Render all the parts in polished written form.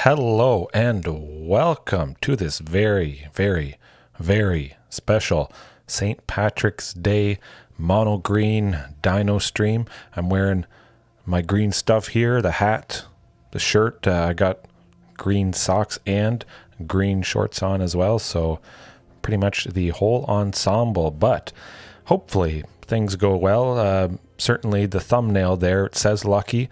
Hello and welcome to this very, very, very special St. Patrick's Day Mono Green Dino stream. I'm wearing my green stuff here, the hat, the shirt. I got green socks and green shorts on as well, so pretty much the whole ensemble. But hopefully things go well. Certainly the thumbnail there, it says lucky.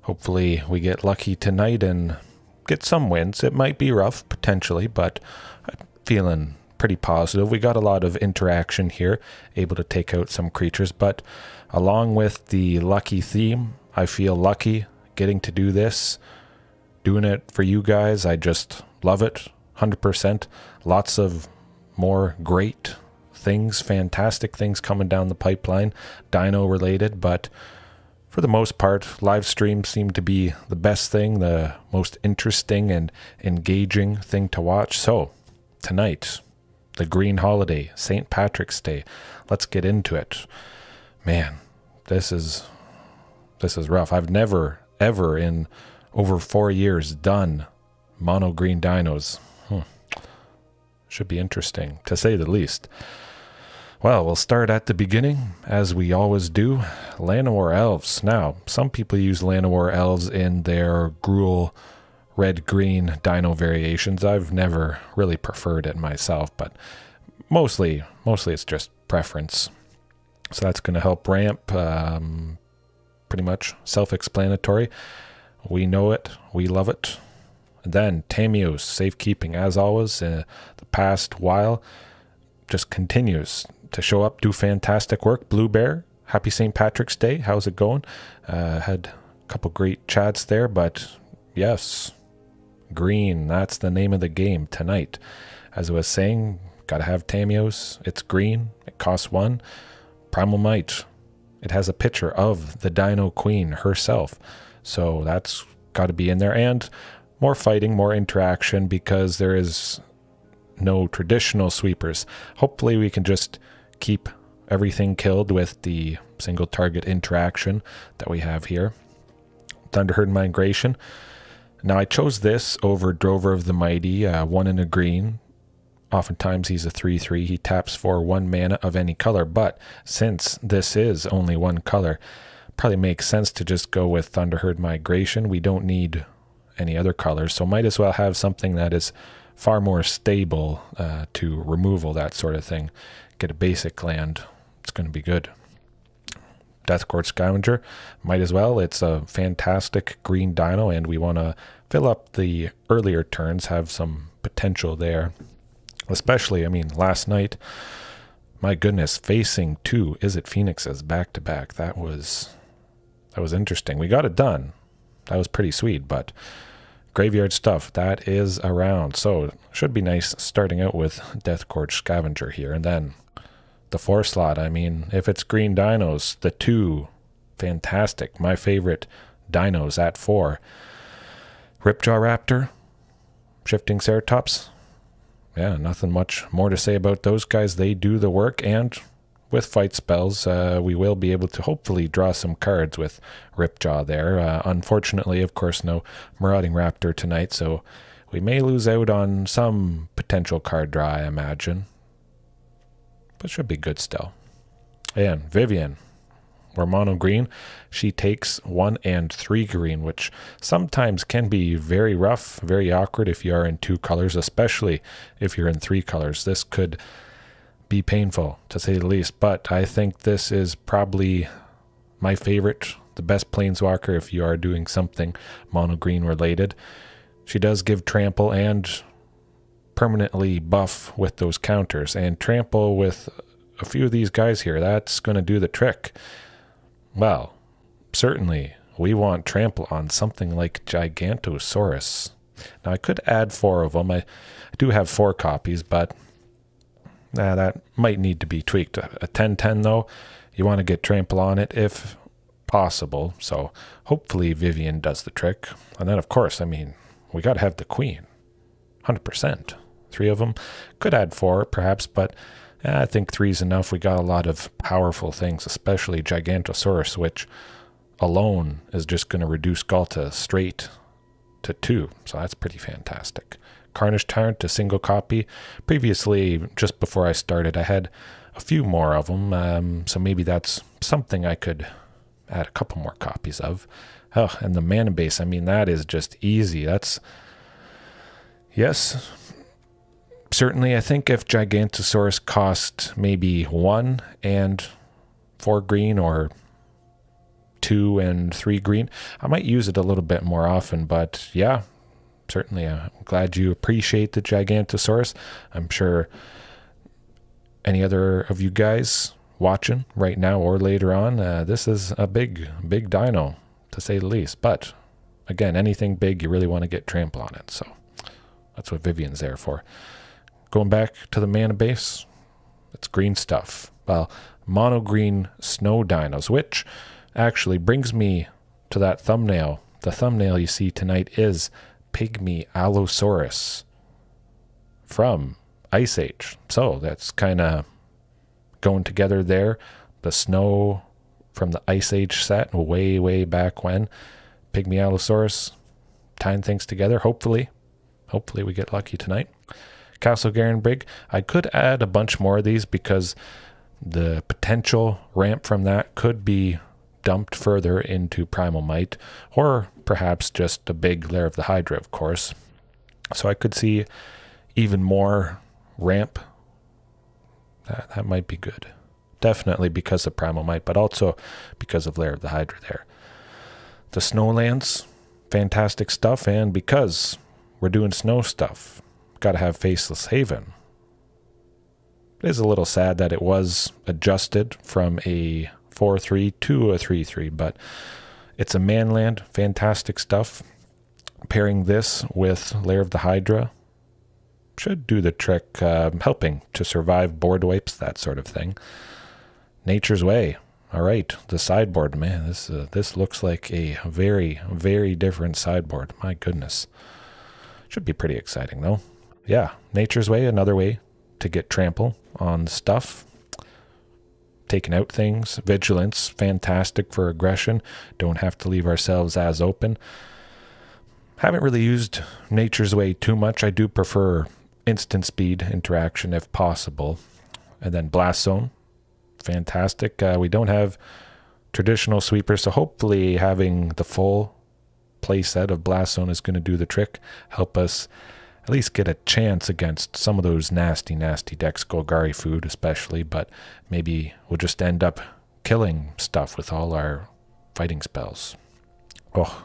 Hopefully we get lucky tonight and get some wins. It might be rough potentially, but I'm feeling pretty positive. We got a lot of interaction here, able to take out some creatures, but along with the lucky theme, I feel lucky getting to do this, doing it for you guys. I just love it 100%. Lots of more great things, fantastic things coming down the pipeline, Dino related, but for the most part, live streams seem to be the best thing, the most interesting and engaging thing to watch. So, tonight, the Green Holiday, St. Patrick's Day. Let's get into it. Man, this is rough. I've never, ever in over 4 years done Mono Green Dinos. Should be interesting, to say the least. Well, we'll start at the beginning, as we always do. Llanowar Elves. Now, some people use Llanowar Elves in their Gruul red-green dino variations. I've never really preferred it myself, but mostly it's just preference. So that's going to help ramp. Pretty much self-explanatory. We know it. We love it. And then Tamiyo's Safekeeping, as always, the past while, just continues to show up, do fantastic work. Blue Bear, happy St. Patrick's Day. How's it going? Had a couple great chats there, but yes, green, that's the name of the game tonight. As I was saying, gotta have Tamiyo's. It's green. It costs 1. Primal Might. It has a picture of the Dino Queen herself. So that's got to be in there. And more fighting, more interaction, because there is no traditional sweepers. Hopefully we can just keep everything killed with the single target interaction that we have here. Thunderherd Migration. Now I chose this over Drover of the Mighty, 1 in a green. Oftentimes he's a 3/3. He taps for 1 mana of any color, but since this is only 1 color, probably makes sense to just go with Thunderherd Migration. We don't need any other colors, so might as well have something that is far more stable to removal, that sort of thing. Get a basic land. It's going to be good. Deathgorge Scavenger. Might as well. It's a fantastic green dino, and we want to fill up the earlier turns, have some potential there. Especially, I mean, last night, my goodness, facing 2 Izzet Phoenixes back-to-back. That was interesting. We got it done. That was pretty sweet, but graveyard stuff, that is around. So should be nice starting out with Deathgorge Scavenger here. And then the 4 slot, I mean, if it's green dinos, the 2, fantastic. My favorite dinos at 4. Ripjaw Raptor, Shifting Ceratops. Yeah, nothing much more to say about those guys. They do the work, and with fight spells, we will be able to hopefully draw some cards with Ripjaw there. Unfortunately, of course, no Marauding Raptor tonight, so we may lose out on some potential card draw, I imagine. But should be good still. And Vivien, we're mono green. She takes 1 and 3 green, which sometimes can be very rough, very awkward if you are in 2 colors, especially if you're in 3 colors. This could be painful, to say the least, but I think this is probably my favorite, the best planeswalker if you are doing something mono green related. She does give trample and permanently buff with those counters, and trample with a few of these guys here, that's going to do the trick. Well, certainly we want trample on something like Gigantosaurus. Now I could add 4 of them. I do have 4 copies, but that might need to be tweaked. A 10/10 though, you want to get trample on it if possible. So hopefully Vivien does the trick. And then of course, I mean, we got to have the queen. 100%. 3 of them. Could add 4 perhaps, but I think 3 is enough. We got a lot of powerful things, especially Gigantosaurus, which alone is just going to reduce Ghalta straight to 2. So that's pretty fantastic. Carnage Tyrant to single copy. Previously, just before I started, I had a few more of them. So maybe that's something I could add a couple more copies of. Oh, and the mana base, I mean, that is just easy. That's, yes, certainly I think if Gigantosaurus cost maybe 1 and 4 green or 2 and 3 green, I might use it a little bit more often. But yeah, certainly I'm glad you appreciate the Gigantosaurus. I'm sure any other of you guys watching right now or later on, this is a big dino, to say the least. But again, anything big, you really want to get trample on it. So that's what Vivien's there for. Going back to the mana base, it's green stuff. Well, mono green snow dinos, which actually brings me to that thumbnail. The thumbnail you see tonight is Pygmy Allosaurus from Ice Age. So that's kind of going together there. The snow from the Ice Age set way back when. Pygmy Allosaurus tying things together. Hopefully we get lucky tonight. Castle Garenbrig. I could add a bunch more of these because the potential ramp from that could be dumped further into Primal Might, or perhaps just a big Lair of the Hydra, of course. So I could see even more ramp. That might be good. Definitely because of Primal Might, but also because of Lair of the Hydra there. The Snowlands, fantastic stuff, and because we're doing snow stuff, gotta have A-Faceless Haven. It is a little sad that it was adjusted from a 4/3 to a 3/3, but it's a manland, fantastic stuff. Pairing this with Lair of the Hydra should do the trick, helping to survive board wipes, that sort of thing. Nature's Way. All right, the sideboard, man, this looks like a very different sideboard. My goodness. Should be pretty exciting, though. Yeah, Nature's Way, another way to get trample on stuff. Taking out things. Vigilance, fantastic for aggression. Don't have to leave ourselves as open. Haven't really used Nature's Way too much. I do prefer instant speed interaction if possible. And then Blast Zone, fantastic. We don't have traditional sweepers, so hopefully having the full play set of Blast Zone is going to do the trick. Help us at least get a chance against some of those nasty decks, Golgari food especially, but maybe we'll just end up killing stuff with all our fighting spells. Oh,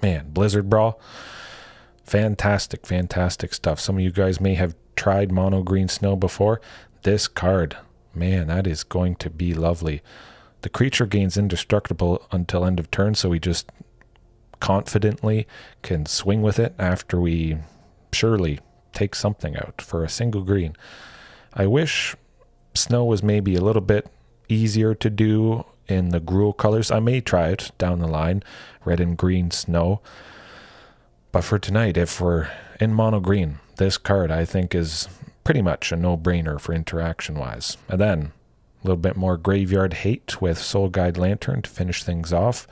man, Blizzard Brawl, fantastic stuff. Some of you guys may have tried Mono Green Snow before. This card, man, that is going to be lovely. The creature gains indestructible until end of turn, so we just confidently can swing with it after we surely take something out for a single green. I wish snow was maybe a little bit easier to do in the Gruul colors. I may try it down the line, red and green snow. But for tonight, if we're in mono green, this card I think is pretty much a no-brainer for interaction-wise. And then a little bit more graveyard hate with Soul Guide Lantern to finish things off.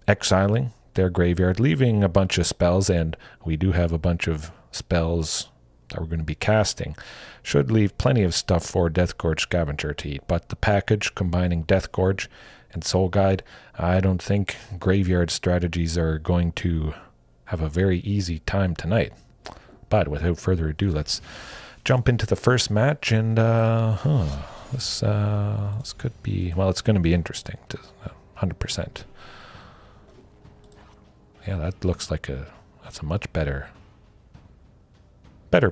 Exiling their graveyard, leaving a bunch of spells, and we do have a bunch of spells that we're going to be casting. Should leave plenty of stuff for Deathgorge Scavenger to eat, but the package combining Deathgorge and Soul Guide, I don't think graveyard strategies are going to have a very easy time tonight. But without further ado, let's jump into the first match, and this could be, well, it's going to be interesting, to 100%. Yeah, that looks like that's a much better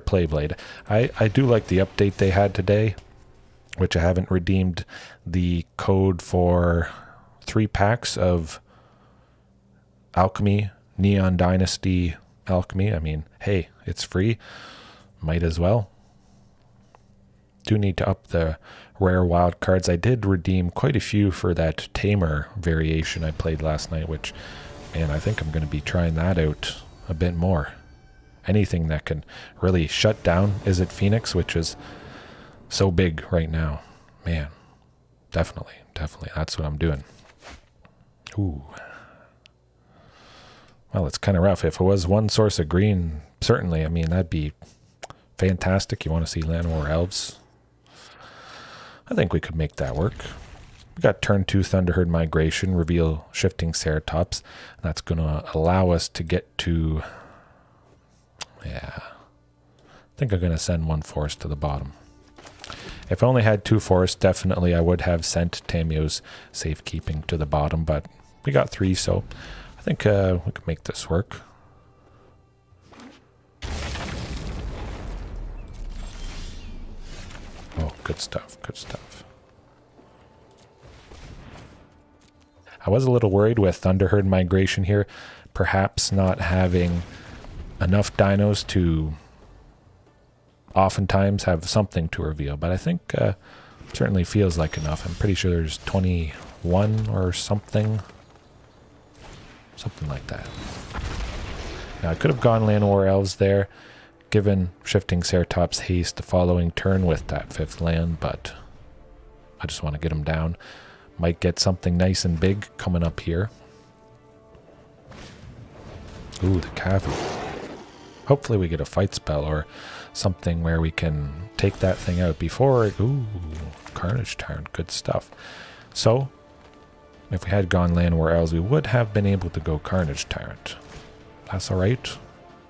play blade. I do like the update they had today, which I haven't redeemed the code for 3 packs of Alchemy, Neon Dynasty Alchemy. I mean, hey, it's free. Might as well. Do need to up the rare wild cards. I did redeem quite a few for that Tamer variation I played last night, which, man, I think I'm going to be trying that out a bit more. Anything that can really shut down Izzet Phoenix, which is so big right now. Man, definitely. That's what I'm doing. Ooh. Well, it's kind of rough. If it was one source of green, certainly, I mean, that'd be fantastic. You want to see Llanowar Elves? I think we could make that work. We got turn 2 Thunderherd Migration, reveal Shifting Ceratops. That's going to allow us to get to... Yeah. I think I'm going to send 1 forest to the bottom. If I only had 2 forests, definitely I would have sent Tamiyo's Safekeeping to the bottom, but we got 3, so I think we can make this work. Oh, good stuff, good stuff. I was a little worried with Thunderherd Migration here, perhaps not having enough dinos to oftentimes have something to reveal, but I think certainly feels like enough. I'm pretty sure there's 21 or something like that. Now I could have gone Llanowar Elves there, given Shifting Ceratops haste the following turn with that 5th land, but I just want to get him down. Might get something nice and big coming up here. Ooh, the Cavu. Hopefully we get a fight spell or something where we can take that thing out before it... Ooh, Carnage Tyrant, good stuff. So, if we had gone Llanowar Elves, we would have been able to go Carnage Tyrant. That's alright.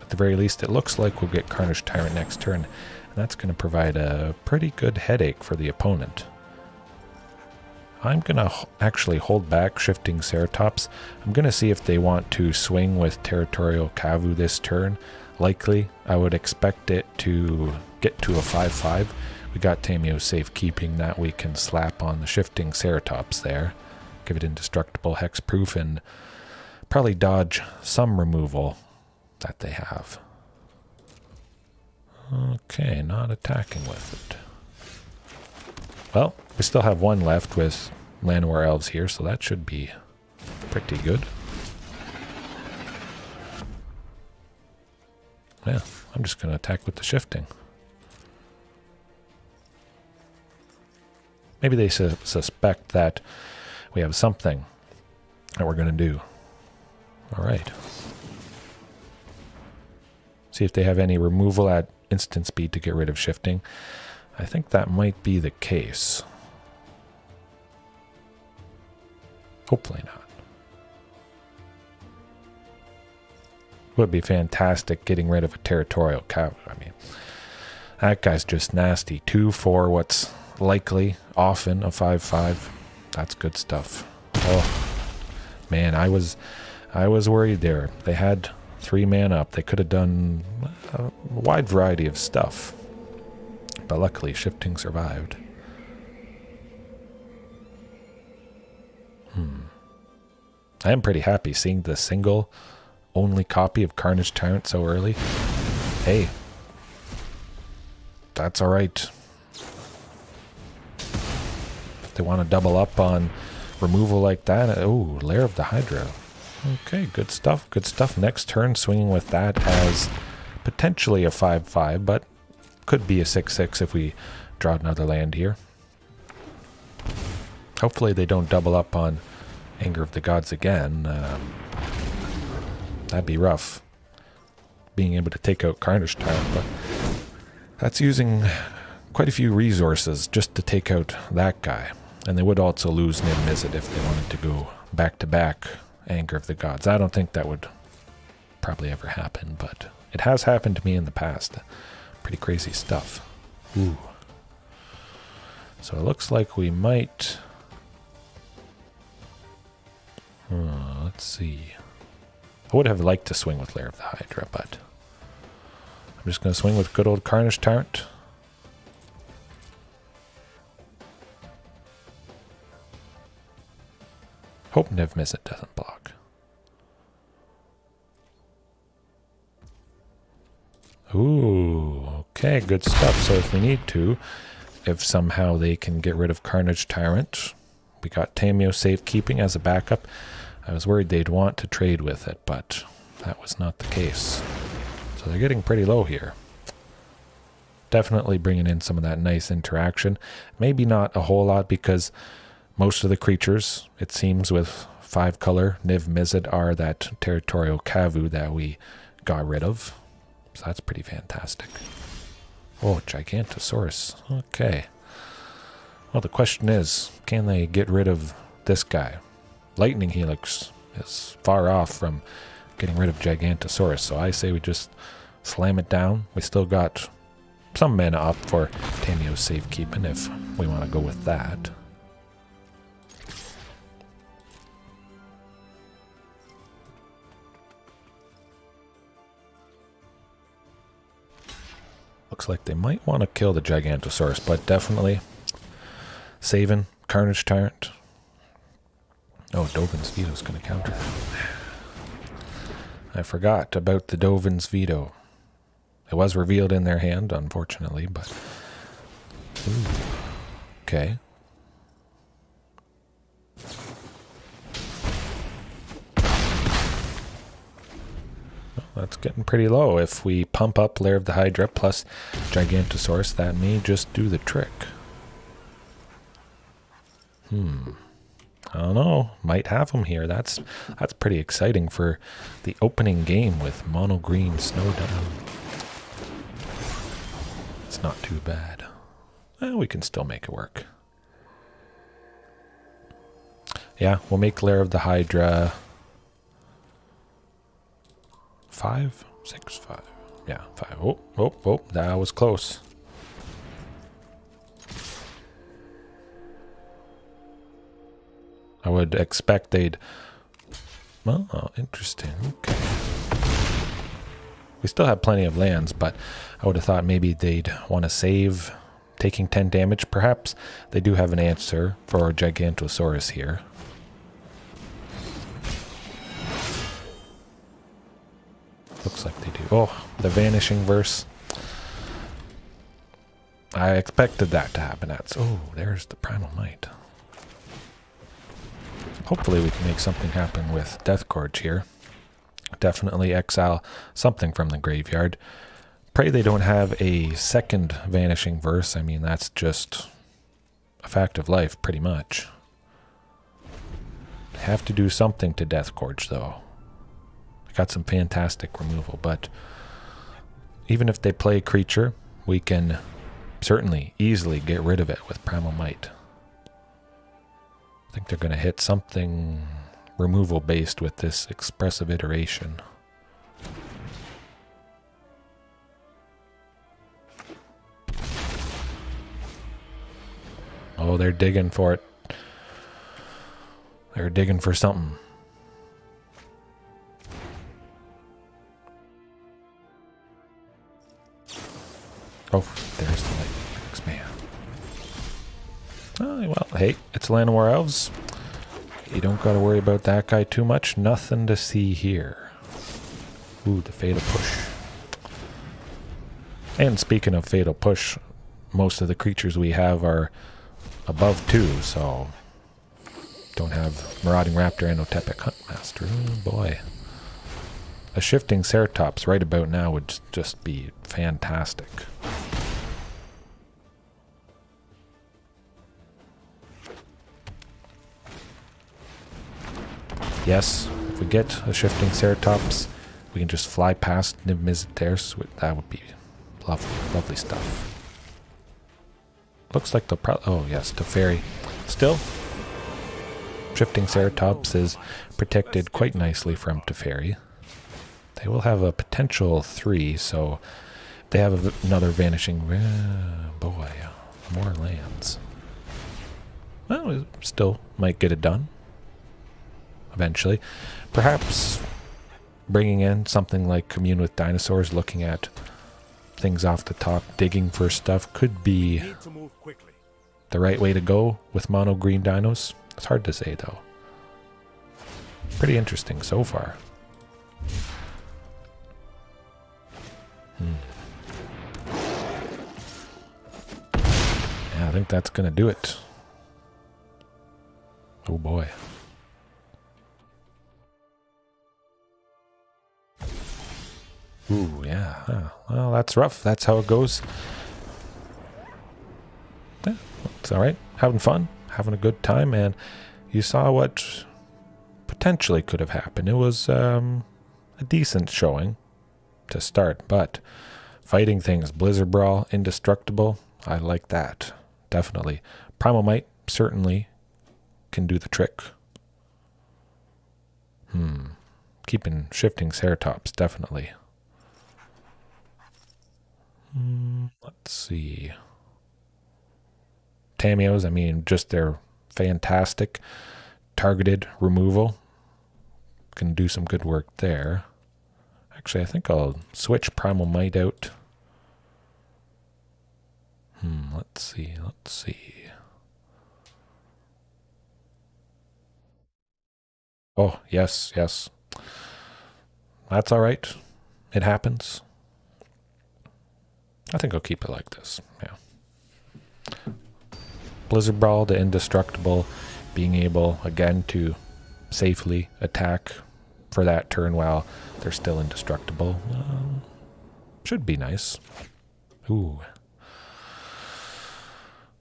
At the very least, it looks like we'll get Carnage Tyrant next turn, and that's going to provide a pretty good headache for the opponent. I'm going to actually hold back Shifting Ceratops. I'm going to see if they want to swing with Territorial Cavu this turn. Likely, I would expect it to get to a 5-5. We got Tamiyo Safekeeping that we can slap on the Shifting Ceratops there. Give it indestructible hexproof and probably dodge some removal that they have. Okay, not attacking with it. Well, we still have 1 left with Llanowar Elves here, so that should be pretty good. Yeah, I'm just going to attack with the Shifting. Maybe they suspect that we have something that we're going to do. Alright. See if they have any removal at instant speed to get rid of Shifting. I think that might be the case. Hopefully not. Would be fantastic getting rid of a Territorial Cavu. I mean, that guy's just nasty. 2 for what's likely, often, a 5-5. That's good stuff. Oh, man, I was worried there. They had 3 mana up. They could have done a wide variety of stuff. But luckily, Shifting survived. I am pretty happy seeing the single only copy of Carnage Tyrant so early. Hey, that's alright. If they want to double up on removal like that, oh, Lair of the Hydra. Okay, good stuff, good stuff. Next turn, swinging with that as potentially a 5-5, but could be a 6-6 if we draw another land here. Hopefully they don't double up on Anger of the Gods again. That'd be rough, being able to take out Carnage Tyrant, but that's using quite a few resources just to take out that guy. And they would also lose Nim Mizzet if they wanted to go back-to-back Anger of the Gods. I don't think that would probably ever happen, but it has happened to me in the past. Pretty crazy stuff. Ooh. So it looks like we might... let's see. I would have liked to swing with Lair of the Hydra, but I'm just going to swing with good old Carnage Tyrant. Hope Niv Mizzet doesn't block. Ooh, okay, good stuff. So if we need to, if somehow they can get rid of Carnage Tyrant, we got Tamiyo Safekeeping as a backup. I was worried they'd want to trade with it, but that was not the case. So they're getting pretty low here. Definitely bringing in some of that nice interaction. Maybe not a whole lot because most of the creatures, it seems, with 5-color Niv Mizzet are that territorial Kavu that we got rid of. So that's pretty fantastic. Oh, Gigantosaurus. Okay. Well, the question is, can they get rid of this guy? Lightning Helix is far off from getting rid of Gigantosaurus, so I say we just slam it down. We still got some mana up for Tamiyo Safekeeping if we want to go with that. Looks like they might want to kill the Gigantosaurus, but definitely saving Carnage Tyrant. Oh, Dovin's Veto is going to counter. I forgot about the Dovin's Veto. It was revealed in their hand, unfortunately, but... Ooh. Okay. Well, that's getting pretty low. If we pump up Lair of the Hydra plus Gigantosaurus, that may just do the trick. I don't know. Might have them here. That's pretty exciting for the opening game with Mono Green Snowdown. It's not too bad. Well, we can still make it work. Yeah, we'll make Lair of the Hydra 5, 6, 5. Yeah, 5. Oh, that was close. I would expect they'd... Well, oh, interesting. Okay. We still have plenty of lands, but I would have thought maybe they'd want to save taking 10 damage. Perhaps they do have an answer for Gigantosaurus here. Looks like they do. Oh, the Vanishing Verse. I expected that to happen. Oh, there's the Primal Might. Hopefully we can make something happen with Deathgorge here. Definitely exile something from the graveyard. Pray they don't have a second Vanishing Verse. I mean, that's just a fact of life, pretty much. They have to do something to Deathgorge, though. They got some fantastic removal, but even if they play creature, we can certainly easily get rid of it with Primal Might. I think they're going to hit something removal based with this expressive iteration. Oh, they're digging for it. They're digging for something. Oh, there's the lightning. Thanks, man. Oh, well, hey, it's Llanowar Elves. You don't got to worry about that guy too much. Nothing to see here. Ooh, the Fatal Push. And speaking of Fatal Push, most of the creatures we have are above 2, so don't have Marauding Raptor and Otepec Huntmaster. Oh boy. A Shifting Ceratops right about now would just be fantastic. Yes, if we get a Shifting Ceratops, we can just fly past Niv Mizzet there, so that would be lovely, lovely stuff. Looks like they'll probably... Oh, yes, Teferi. Still, Shifting Ceratops is protected quite nicely from Teferi. They will have a potential 3, so if they have another Vanishing... boy, more lands. Well, we still might get it done. Eventually. Perhaps bringing in something like Commune with Dinosaurs, looking at things off the top, digging for stuff, could be the right way to go with Mono Green Dinos. It's hard to say, though. Pretty interesting so far. Yeah, I think that's going to do it. Oh, boy. Ooh, yeah. Well, that's rough. That's how it goes. Yeah, it's all right. Having fun, having a good time, and you saw what potentially could have happened. It was a decent showing to start, but fighting things, Blizzard Brawl, indestructible, I like that. Definitely. Primal Might certainly can do the trick. Keeping Shifting Ceratops, definitely. Let's see. Tamiyos, I mean, just their fantastic targeted removal. Can do some good work there. Actually, I think I'll switch Primal Might out. Let's see. Oh, yes. That's all right. It happens. I think I'll keep it like this. Yeah. Blizzard Brawl, the indestructible, being able, again, to safely attack for that turn while they're still indestructible. Should be nice. Ooh.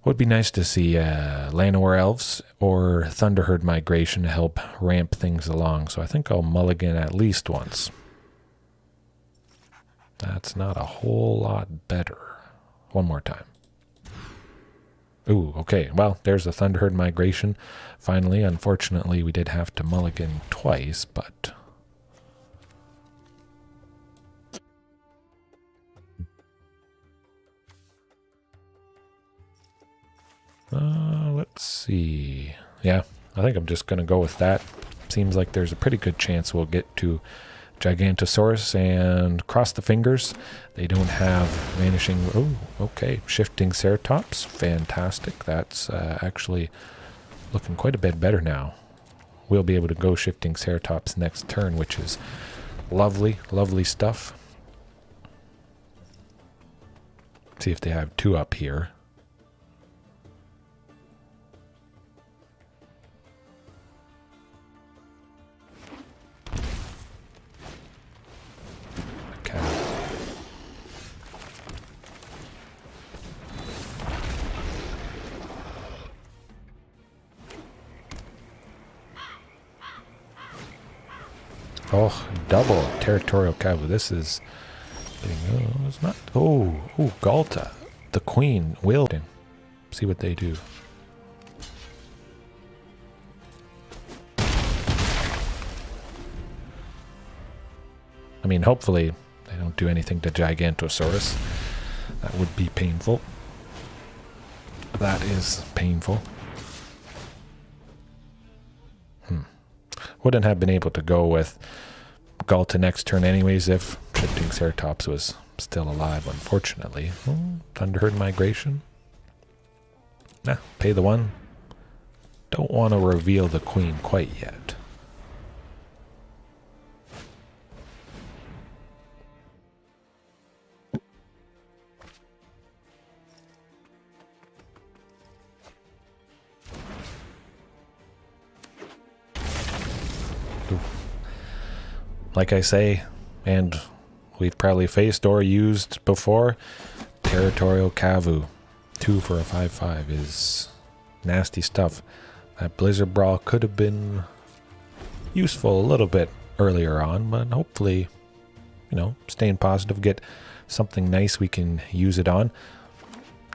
Would be nice to see Llanowar Elves or Thunderherd Migration to help ramp things along. So I think I'll mulligan at least once. That's not a whole lot better. One more time. Ooh, okay. Well, there's the Thunderherd Migration. Finally, unfortunately, we did have to mulligan twice, but... let's see. Yeah, I think I'm just going to go with that. Seems like there's a pretty good chance we'll get to Gigantosaurus, and cross the fingers. They don't have vanishing... Oh, okay. Shifting Ceratops. Fantastic. That's actually looking quite a bit better now. We'll be able to go Shifting Ceratops next turn, which is lovely, lovely stuff. See if they have two up here. Oh, double territorial cavalry. This is getting, it's not. Oh, Ghalta, the queen, wielding. See what they do. I mean, hopefully they don't do anything to Gigantosaurus. That would be painful. That is painful. Wouldn't have been able to go with Ghalta next turn anyways if Shifting Ceratops was still alive, unfortunately. Thunderherd Migration. Nah, pay the one. Don't want to reveal the queen quite yet. Like I say, and we've probably faced or used before, Territorial Cavu. 2 for a 5/5 is nasty stuff. That Blizzard Brawl could have been useful a little bit earlier on, but hopefully, you know, staying positive, get something nice we can use it on.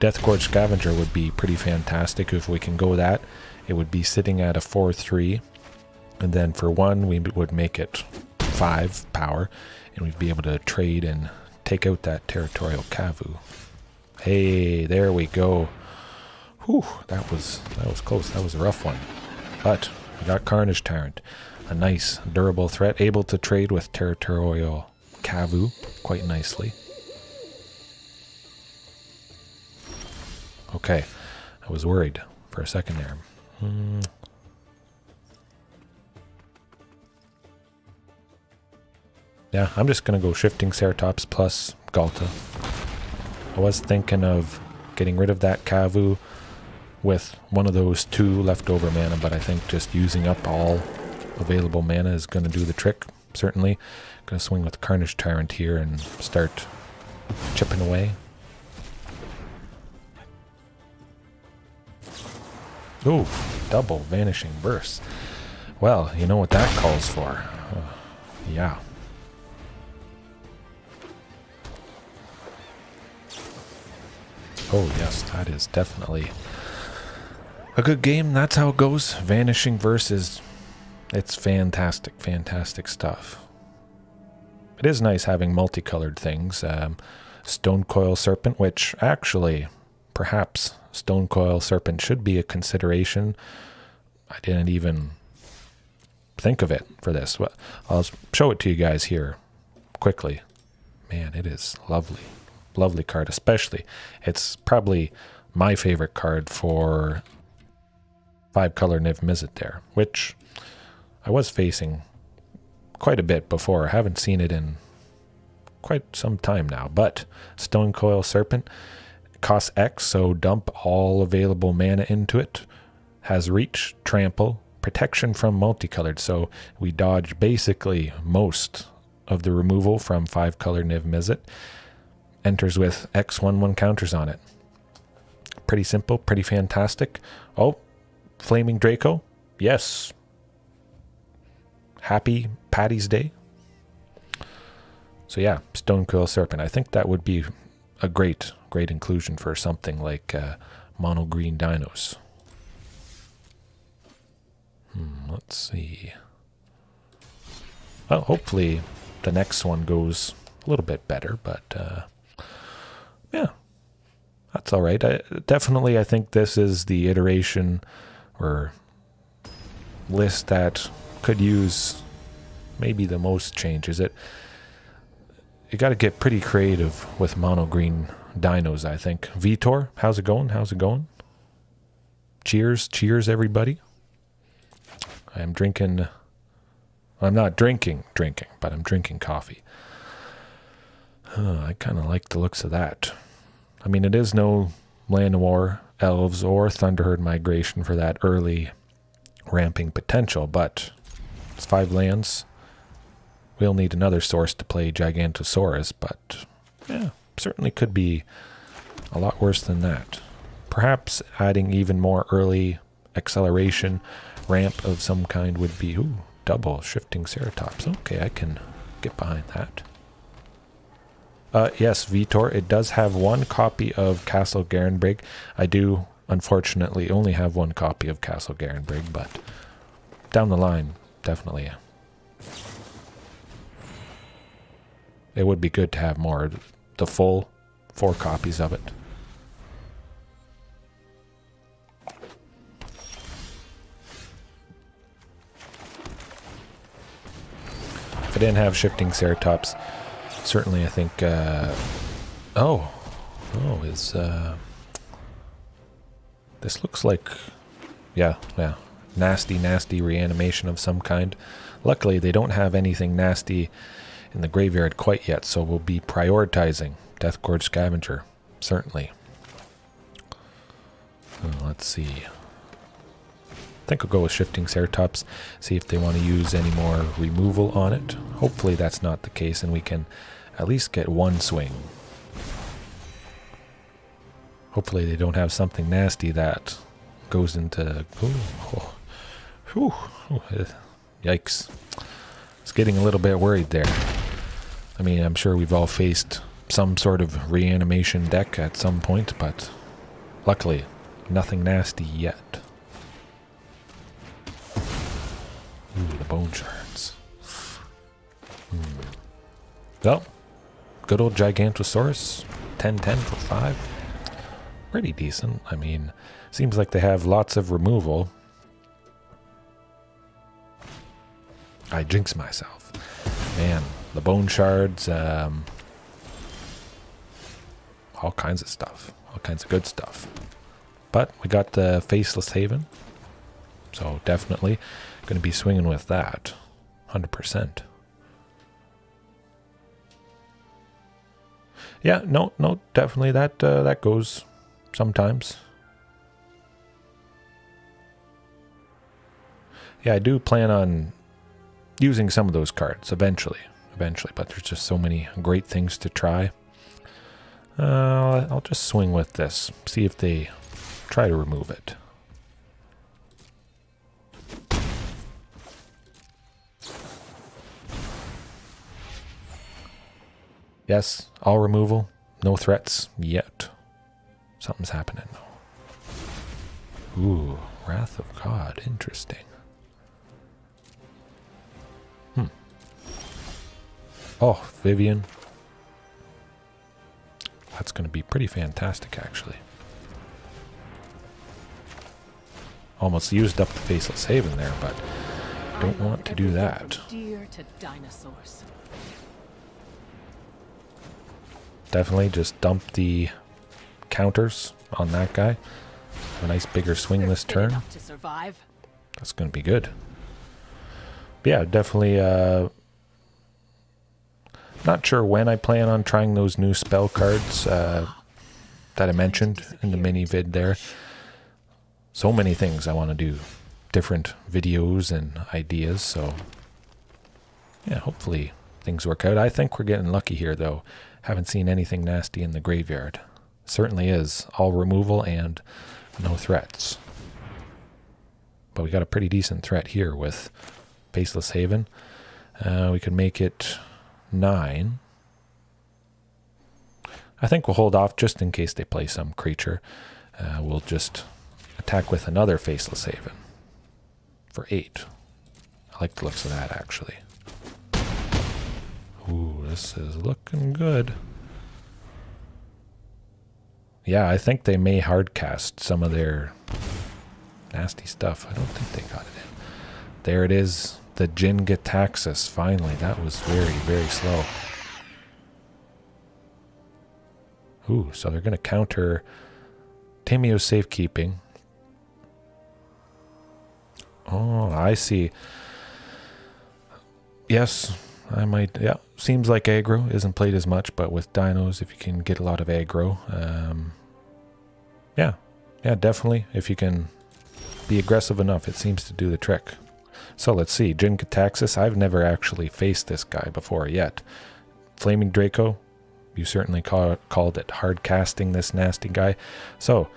Deathgorge Scavenger would be pretty fantastic if we can go that. It would be sitting at a 4/3, and then for 1 we would make it 5 power, and we'd be able to trade and take out that Territorial Cavu. Hey, there we go. Whew, that was close. That was a rough one. But we got Carnage Tyrant, a nice durable threat, able to trade with Territorial Cavu quite nicely. Okay, I was worried for a second there. Yeah, I'm just going to go Shifting Ceratops plus Ghalta. I was thinking of getting rid of that Cavu with one of those 2 leftover mana, but I think just using up all available mana is going to do the trick, certainly. Going to swing with Carnage Tyrant here and start chipping away. Ooh, double Vanishing Burst. Well, you know what that calls for. Yeah. Oh yes, that is definitely a good game. That's how it goes. Vanishing versus... It's fantastic, fantastic stuff. It is nice having multicolored things. Stone Coil Serpent, which actually, perhaps Stone Coil Serpent should be a consideration. I didn't even think of it for this. Well, I'll show it to you guys here quickly. Man, it is lovely. Lovely card, especially. It's probably my favorite card for 5-color Niv Mizzet there, which I was facing quite a bit before. I haven't seen it in quite some time now, but Stone Coil Serpent costs X, so dump all available mana into it. Has reach, trample, protection from multicolored, so we dodge basically most of the removal from 5-color Niv Mizzet. Enters with X/1/1 counters on it. Pretty simple, pretty fantastic. Oh, Flaming Draco? Yes. Happy Patty's Day. So yeah, Stone Coil Serpent. I think that would be a great inclusion for something like Mono Green Dinos. Let's see. Well, hopefully the next one goes a little bit better, but yeah, that's all right. Definitely, I think this is the iteration or list that could use maybe the most changes. You got to get pretty creative with Mono Green Dinos, I think. Vitor, how's it going? How's it going? Cheers, cheers, everybody. I'm drinking. I'm not drinking, but I'm drinking coffee. I kind of like the looks of that. I mean, it is no Llanowar Elves or Thunderherd Migration for that early ramping potential, but it's 5 lands. We'll need another source to play Gigantosaurus, but yeah, certainly could be a lot worse than that. Perhaps adding even more early acceleration ramp of some kind would be, ooh, double Shifting Ceratops. Okay, I can get behind that. Yes, Vitor, it does have 1 copy of Castle Garenbrig. I do, unfortunately, only have 1 copy of Castle Garenbrig, but down the line, definitely. It would be good to have more, the full 4 copies of it. If I didn't have Shifting Ceratops, certainly I think, this looks like, yeah, nasty reanimation of some kind. Luckily, they don't have anything nasty in the graveyard quite yet, so we'll be prioritizing Deathgorge Scavenger, certainly. Let's see. I think I'll go with Shifting Ceratops, see if they want to use any more removal on it. Hopefully that's not the case, and we can at least get 1 swing. Hopefully they don't have something nasty that goes into... Yikes. It's getting a little bit worried there. I mean, I'm sure we've all faced some sort of reanimation deck at some point, but luckily, nothing nasty yet. Ooh, the bone shards. Well, good old Gigantosaurus, 10/10 for 5. Pretty decent. I mean, seems like they have lots of removal. I jinx myself. Man, the bone shards, all kinds of stuff. All kinds of good stuff. But we got the Faceless Haven. So definitely going to be swinging with that. 100%. Yeah, no, definitely that goes sometimes. Yeah, I do plan on using some of those cards eventually, but there's just so many great things to try. I'll just swing with this, see if they try to remove it. Yes, all removal. No threats yet. Something's happening though. Ooh, Wrath of God. Interesting. Oh, Vivien. That's going to be pretty fantastic, actually. Almost used up the Faceless Haven there, but don't want to do that. Dear to dinosaurs. Definitely just dump the counters on that guy. Have a nice bigger swing this turn. To survive. That's going to be good. But yeah, definitely... Not sure when I plan on trying those new spell cards that I mentioned in the mini vid there. So many things I want to do. Different videos and ideas, so yeah, hopefully things work out. I think we're getting lucky here though. Haven't seen anything nasty in the graveyard. Certainly is. All removal and no threats. But we got a pretty decent threat here with Faceless Haven. We could make it 9. I think we'll hold off just in case they play some creature. We'll just attack with another Faceless Haven for 8. I like the looks of that, actually. Ooh, this is looking good. Yeah, I think they may hardcast some of their nasty stuff. I don't think they got it in. There it is. The Gigantosaurus, finally. That was very, very slow. Ooh, so they're going to counter Tamiyo's Safekeeping. Oh, I see. Yes, I might. Yeah, seems like aggro isn't played as much, but with dinos, if you can get a lot of aggro, yeah, definitely. If you can be aggressive enough, it seems to do the trick. So let's see, Gigantosaurus. I've never actually faced this guy before yet. Flaming Draco, you certainly called it hard casting this nasty guy. So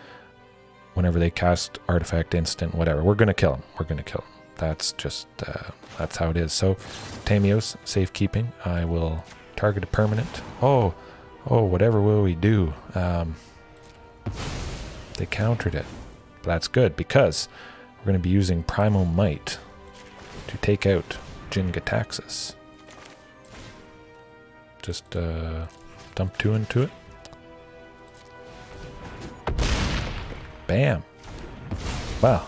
whenever they cast artifact, instant, whatever, we're going to kill him. We're going to kill him. That's just, that's how it is. So Tamiyo's Safekeeping. I will target a permanent. Oh, whatever will we do? They countered it. But that's good because we're going to be using Primal Might to take out Gigantosaurus. Just dump 2 into it. Bam. Wow,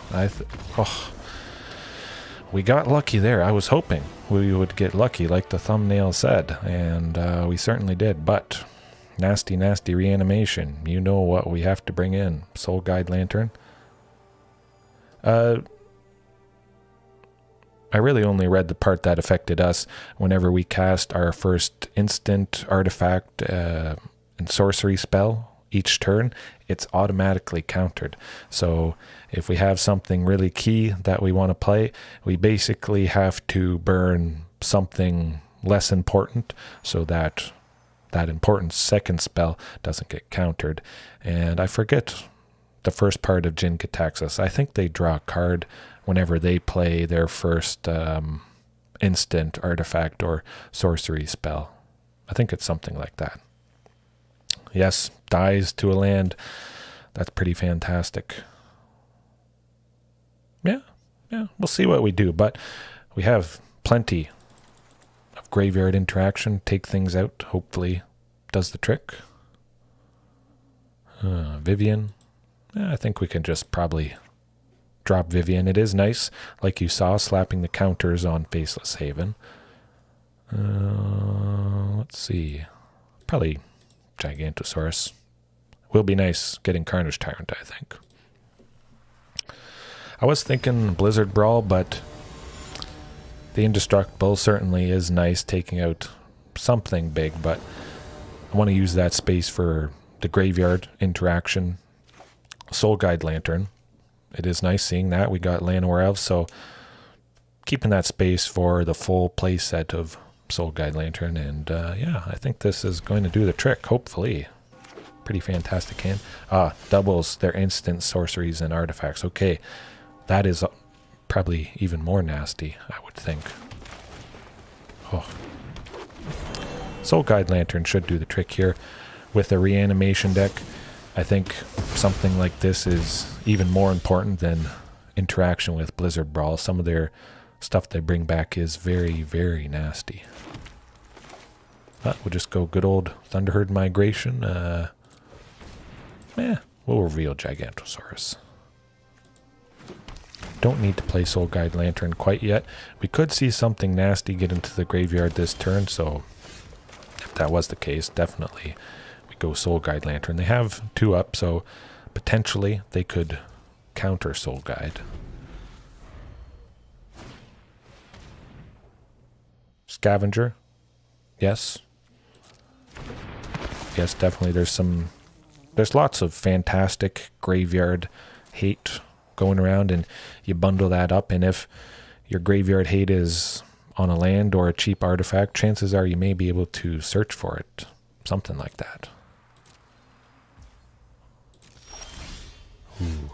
we got lucky there. I was hoping we would get lucky like the thumbnail said, and we certainly did, but nasty, nasty reanimation. You know what we have to bring in. Soul Guide Lantern. I really only read the part that affected us. Whenever we cast our first instant, artifact, and sorcery spell each turn, it's automatically countered. So if we have something really key that we want to play, we basically have to burn something less important so that that important second spell doesn't get countered. And I forget the first part of Gigantosaurus. I think they draw a card whenever they play their first instant, artifact, or sorcery spell. I think it's something like that. Yes, dies to a land. That's pretty fantastic. Yeah, we'll see what we do, but we have plenty of graveyard interaction. Take things out, hopefully does the trick. Vivien. I think we can just probably drop Vivien. It is nice, like you saw, slapping the counters on Faceless Haven. Let's see. Probably Gigantosaurus. Will be nice getting Carnage Tyrant, I think. I was thinking Blizzard Brawl, but the Indestructible certainly is nice, taking out something big, but I want to use that space for the graveyard interaction. Soul Guide Lantern. It is nice seeing that. We got Llanowar Elves, so keeping that space for the full play set of Soul Guide Lantern. And yeah, I think this is going to do the trick, hopefully. Pretty fantastic hand. Doubles their instant sorceries and artifacts. Okay, that is probably even more nasty, I would think. Oh. Soul Guide Lantern should do the trick here. With a reanimation deck, I think something like this is even more important than interaction with Blizzard Brawl. Some of their stuff they bring back is very, very nasty. But we'll just go good old Thunderherd Migration. We'll reveal Gigantosaurus. Don't need to play Soul Guide Lantern quite yet. We could see something nasty get into the graveyard this turn, so if that was the case, definitely we go Soul Guide Lantern. They have 2 up, so potentially they could counter Soul Guide. Scavenger. Yes. Yes, definitely there's lots of fantastic graveyard hate going around, and you bundle that up, and if your graveyard hate is on a land or a cheap artifact, chances are you may be able to search for it. Something like that. Ooh.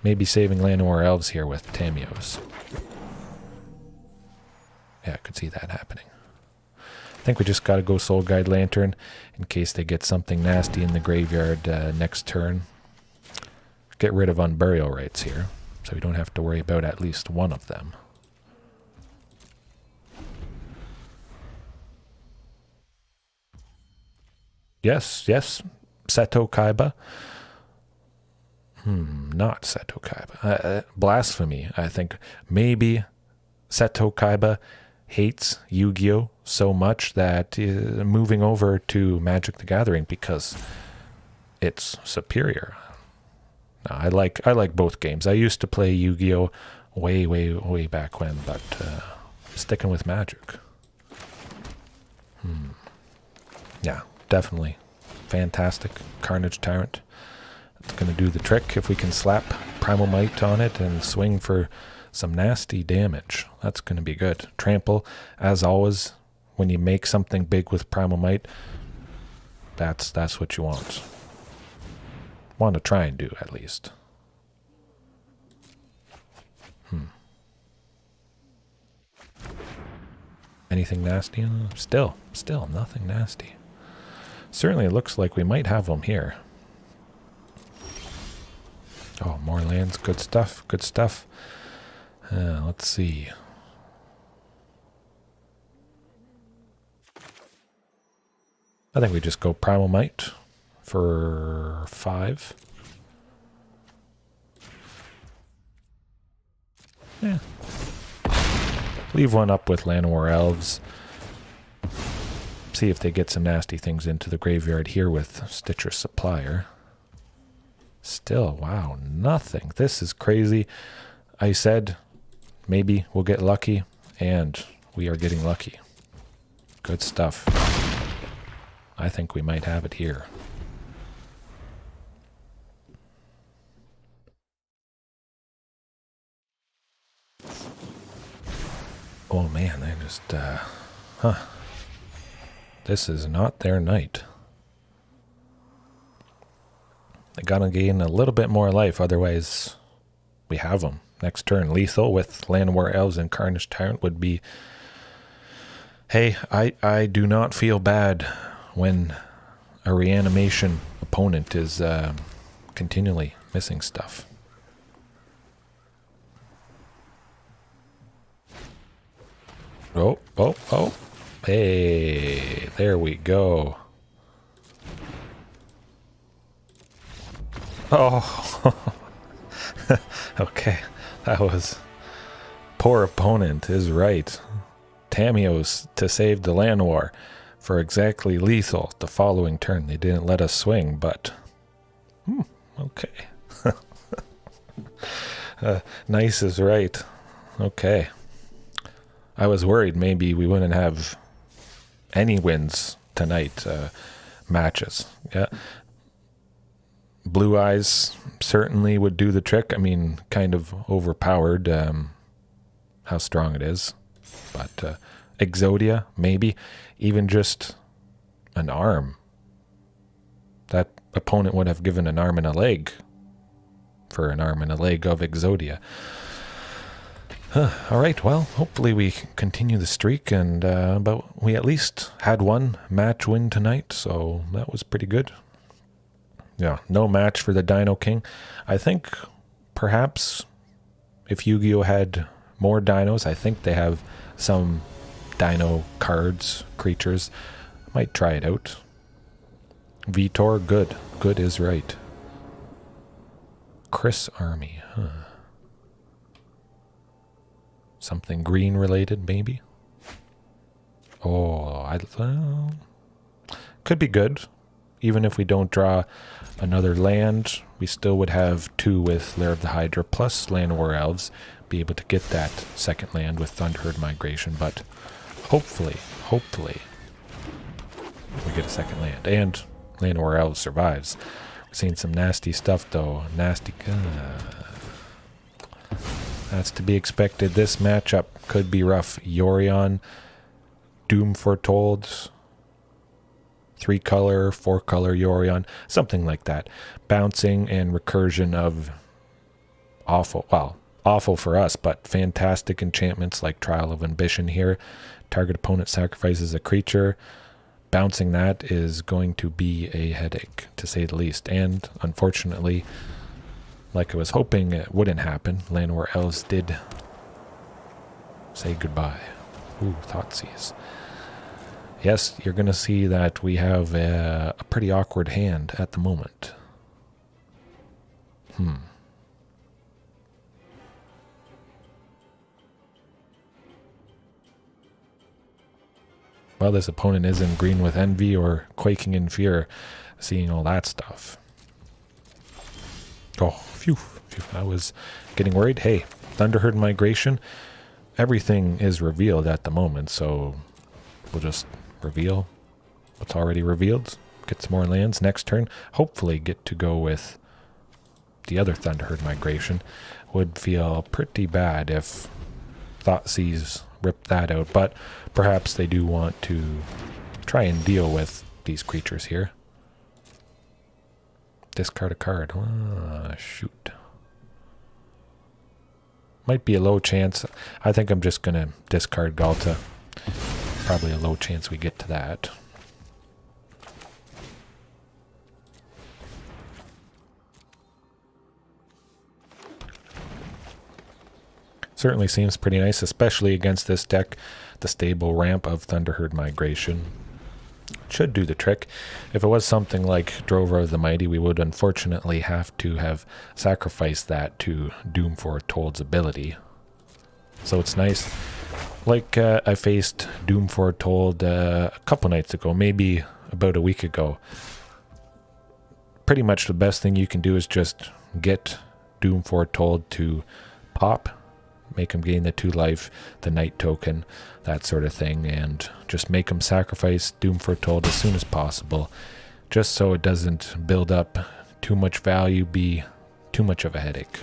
Maybe saving Llanowar Elves here with Tamiyos. Yeah, I could see that happening. I think we just got to go Soul Guide Lantern in case they get something nasty in the graveyard next turn. Get rid of Unburial Rites here, so we don't have to worry about at least one of them. Yes, Seto Kaiba. Not Seto Kaiba. Blasphemy, I think. Maybe Seto Kaiba hates Yu-Gi-Oh! So much that moving over to Magic the Gathering because it's superior. No, I like both games. I used to play Yu-Gi-Oh! way back when, but sticking with Magic. Yeah, definitely. Fantastic. Carnage Tyrant. It's going to do the trick if we can slap Primal Might on it and swing for some nasty damage. That's going to be good. Trample, as always, when you make something big with Primal Might, that's what you want. Want to try and do, at least. Anything nasty? Still nothing nasty. Certainly looks like we might have them here. Oh, more lands. Good stuff. Let's see. I think we just go Primal Might for 5. Yeah. Leave one up with Llanowar Elves. See if they get some nasty things into the graveyard here with Stitcher Supplier. Still, wow, nothing. This is crazy. I said maybe we'll get lucky, and we are getting lucky. Good stuff. I think we might have it here. Oh man, they just, This is not their night. They gotta gain a little bit more life, otherwise we have them. Next turn, lethal with Llanowar Elves and Carnage Tyrant would be... Hey, I do not feel bad when a reanimation opponent is continually missing stuff. Oh. Hey, there we go. Oh, okay. That was... Poor opponent is right. Tamiyos to save the Llanowar for exactly lethal the following turn. They didn't let us swing, but... okay. Nice is right. Okay. I was worried maybe we wouldn't have any wins tonight, matches. Yeah. Blue Eyes certainly would do the trick. I mean, kind of overpowered how strong it is. But Exodia, maybe. Even just an arm. That opponent would have given an arm and a leg for an arm and a leg of Exodia. All right, well, hopefully we continue the streak, and but we at least had one match win tonight, so that was pretty good. Yeah, no match for the Dino King. I think perhaps if Yu-Gi-Oh had more dinos, I think they have some dino cards, creatures. Might try it out. Vitor, good. Good is right. Chris Army, huh. Something green related, maybe? Oh, could be good. Even if we don't draw another land, we still would have 2 with Lair of the Hydra plus Llanowar Elves, be able to get that second land with Thunderherd Migration, but hopefully, we get a second land. And Llanowar Elves survives. We're seeing some nasty stuff, though. Nasty. That's to be expected. This matchup could be rough. Yorion, Doom Foretold, 3-color, 4-color Yorion, something like that. Bouncing and recursion of awful, well, awful for us, but fantastic enchantments like Trial of Ambition here. Target opponent sacrifices a creature. Bouncing that is going to be a headache, to say the least. And unfortunately, like I was hoping it wouldn't happen, Llanowar Elves did say goodbye. Ooh, Thoughtseize. Yes, you're going to see that we have a pretty awkward hand at the moment. Well, this opponent isn't green with envy or quaking in fear, seeing all that stuff. Oh, phew. I was getting worried. Hey, Thunderherd Migration, everything is revealed at the moment, so we'll just reveal what's already revealed, get some more lands next turn, hopefully get to go with the other Thunderherd Migration. Would feel pretty bad if Thoughtseize ripped that out, but perhaps they do want to try and deal with these creatures here. Discard a card. Ah, shoot. Might be a low chance. I think I'm just going to discard Ghalta. Probably a low chance we get to that. Certainly seems pretty nice, especially against this deck. The stable ramp of Thunderherd Migration should do the trick. If it was something like Drover of the Mighty, we would unfortunately have to have sacrificed that to Doom Foretold's ability. So it's nice. Like I faced Doom Foretold a couple nights ago, maybe about a week ago. Pretty much the best thing you can do is just get Doom Foretold to pop, make him gain the 2 life, the Knight token, that sort of thing, and just make him sacrifice Doom Foretold as soon as possible, just so it doesn't build up too much value, be too much of a headache,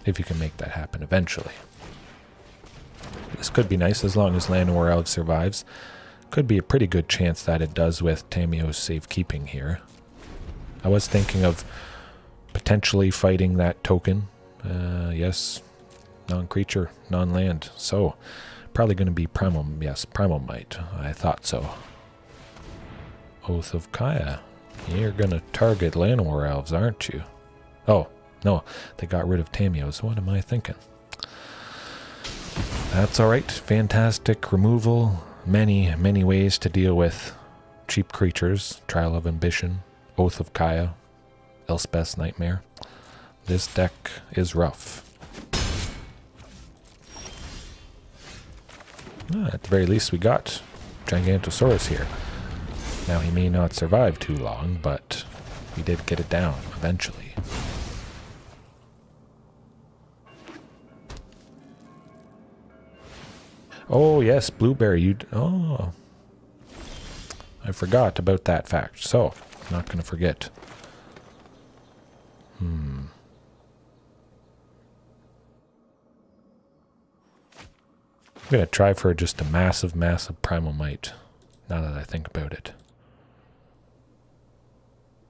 if you can make that happen eventually. This could be nice as long as Llanowar Elves survives. Could be a pretty good chance that it does with Tamiyo's Safekeeping here. I was thinking of potentially fighting that token. Yes, non-creature, non-land. So, probably going to be Primal Might. I thought so. Oath of Kaya. You're going to target Llanowar Elves, aren't you? Oh, no, they got rid of Tamiyo's. What am I thinking? That's alright. Fantastic removal. Many ways to deal with cheap creatures. Trial of Ambition, Oath of Kaya, Elspeth's Nightmare. This deck is rough. At the very least, we got Gigantosaurus here. Now, he may not survive too long, but we did get it down eventually. Oh, yes, Blueberry. Oh, I forgot about that fact, so not going to forget. I'm going to try for just a massive Primal Might, now that I think about it.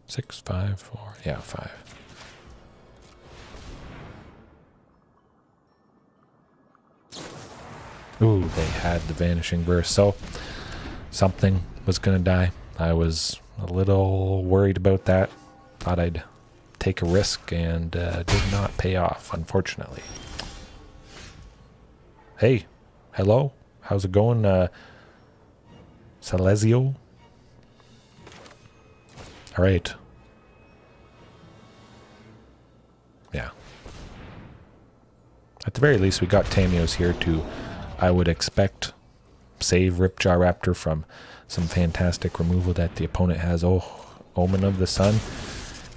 6, 5, 4, yeah, 5. Ooh, they had the Vanishing Burst, so something was going to die. I was a little worried about that. Thought I'd take a risk, and did not pay off, unfortunately. Hey, hello? How's it going, Salesio? Alright. Yeah. At the very least, we got Tamiyo's here to, I would expect, save Ripjaw Raptor from some fantastic removal that the opponent has. Oh, Omen of the Sun.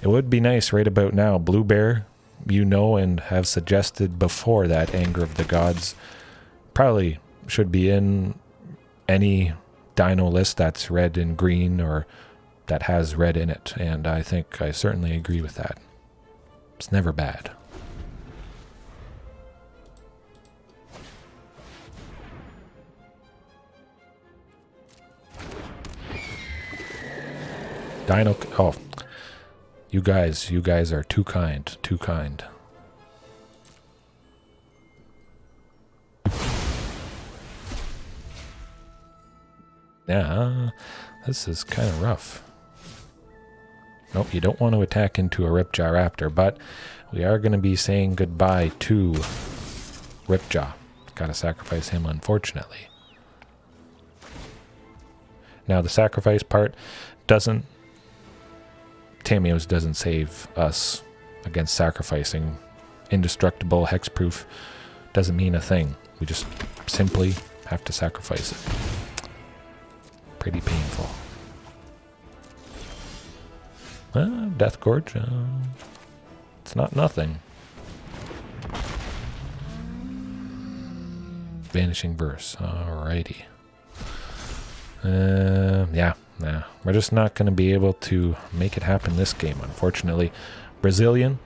It would be nice right about now. Blue Bear, you know, and have suggested before that Anger of the Gods probably should be in any Dino list that's red and green or that has red in it. And I think I certainly agree with that. It's never bad. Dino, oh, you guys are too kind, too kind. Yeah, this is kind of rough. Nope, you don't want to attack into a Ripjaw Raptor, but we are going to be saying goodbye to Ripjaw. Gotta sacrifice him, unfortunately. Now, the sacrifice part doesn't... Tamiyo's doesn't save us against sacrificing. Indestructible, hexproof, doesn't mean a thing. We just simply have to sacrifice it. Pretty painful. Deathgorge, it's not nothing. Vanishing Burst, alrighty. Yeah, nah. We're just not going to be able to make it happen this game, unfortunately. Brazilian.